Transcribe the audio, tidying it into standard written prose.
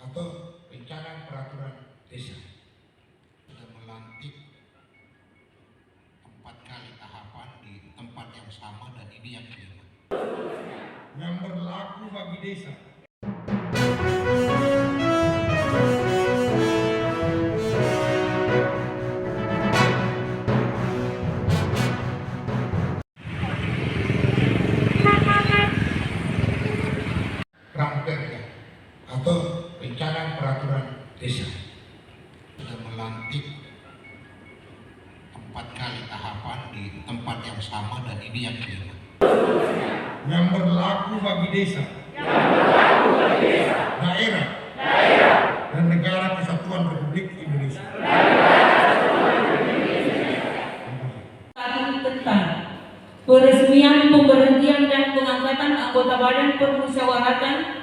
atau rencana peraturan desa. Sudah melantik 4 kali tahapan di tempat yang sama dan ini yang kelima. Yang berlaku bagi desa. Ramperda atau rencana peraturan desa. Sudah melantik 4 kali tahapan di tempat yang sama dan ini yang kelima. Yang berlaku bagi desa, daerah, dan negara kesatuan Republik Indonesia. Tentang peresmian pemberhentian dan pengangkatan anggota Badan Permusyawaratan